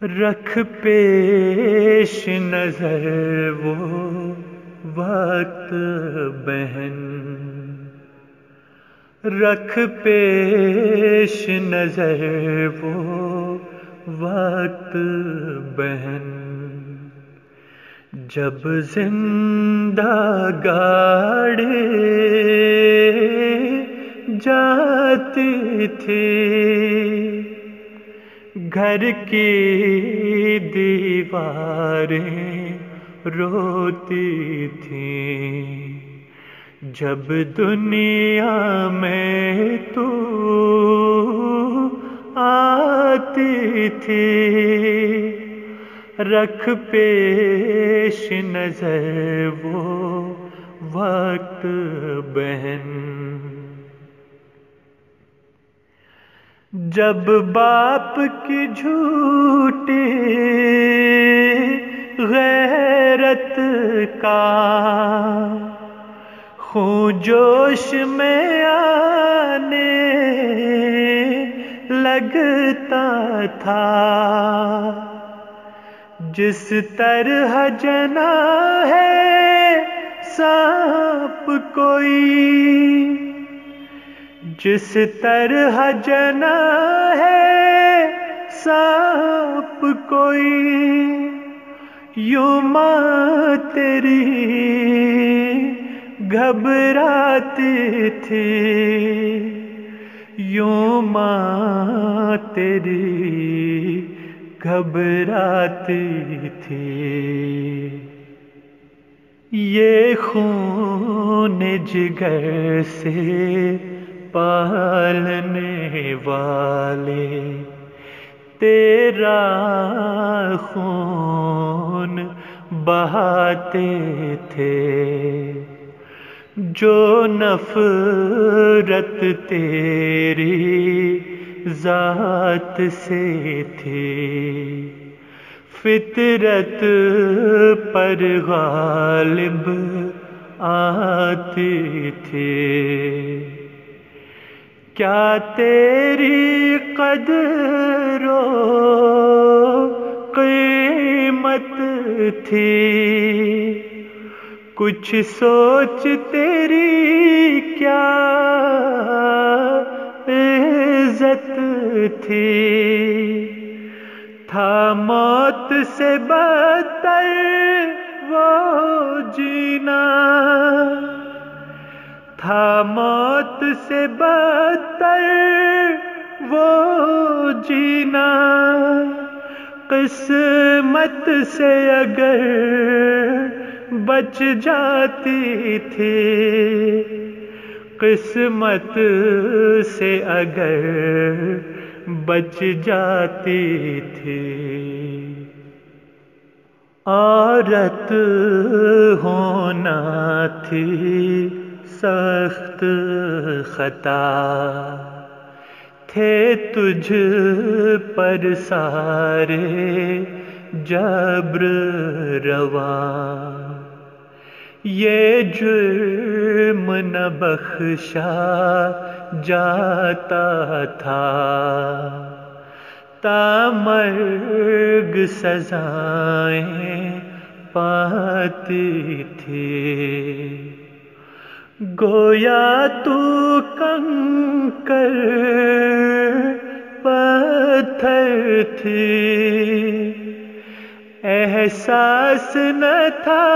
رکھ پیش نظر وہ وقت بہن، رکھ پیش نظر وہ وقت بہن، جب زندہ گاڑے جاتی تھی، گھر کی دیواریں روتی تھیں، جب دنیا میں تو آتی تھی، رکھ پیش نظر وہ وقت بہن، جب باپ کی جھوٹی غیرت کا خون جوش میں آنے لگتا تھا، جس طرح جنا ہے سانپ کوئی، جس طرح جنا ہے سانپ کوئی، یوں ماں تیری گھبراتی تھی، یوں ماں تیری گھبراتی تھی، یہ خون جگر سے پالنے والے تیرا خون بہاتے تھے، جو نفرت تیری ذات سے تھی، فطرت پر غالب آتی تھی، کیا تیری قدر و قیمت تھی، کچھ سوچ تیری کیا عزت تھی، تھا موت سے بدتر وہ جینا، تھا موت سے بدتر وہ جینا، قسمت سے اگر بچ جاتی تھی، قسمت سے اگر بچ جاتی تھی، عورت ہونا تھی سخت خطا، تھے تجھ پر سارے جبر رواں، یہ جرم نہ بخشا جاتا تھا، تا مرگ سزائیں پاتی تھی، گویا تو کنکر پتھر تھی، احساس نہ تھا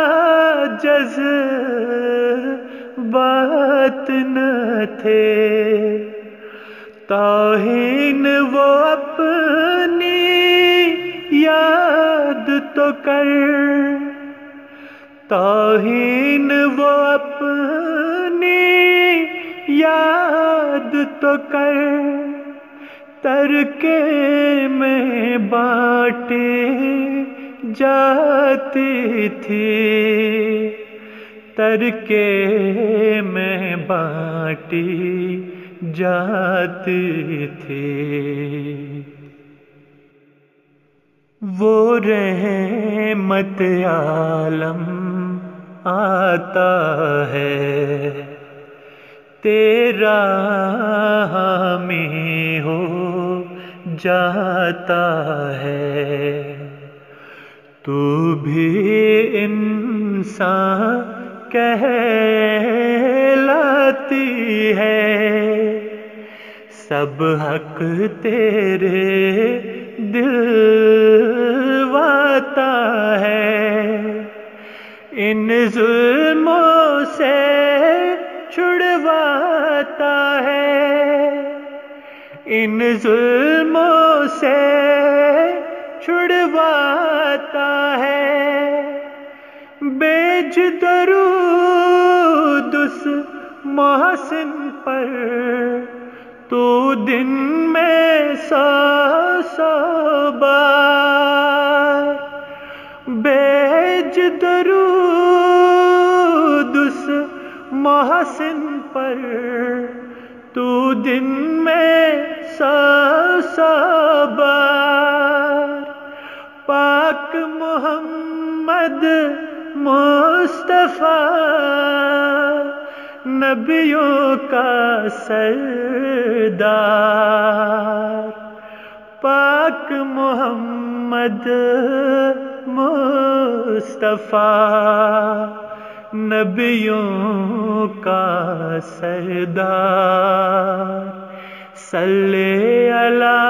جذبات نہ تھے، توہین وہ اپنی یاد تو کر، توہین وہ اپنی یاد تو کر، ترکے میں بانٹے جاتی تھی، ترکے میں بانٹی جاتی تھی، وہ رحمت عالم آتا ہے تیرا حامی ہو جاتا ہے، تو بھی انسان کہلاتی ہے، سب حق تیرے دلواتا ہے، ان ظلموں سے چھڑواتا ہے، ان ظلموں سے چھڑواتا ہے، بیج درود اس محسن پر، تو دن میں 100 بار، بیج درود اس محسن پر، تو دن میں 100 بار، پاک محمد مصطفیٰ نبیوں کا سردار، پاک محمد مصطفیٰ نبیوں کا سردار، صلی علی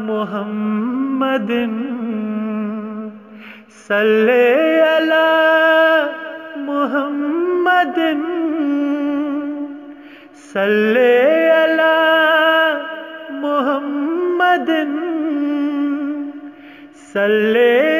محمد، صلی علی محمد، صلی علی محمد، صلی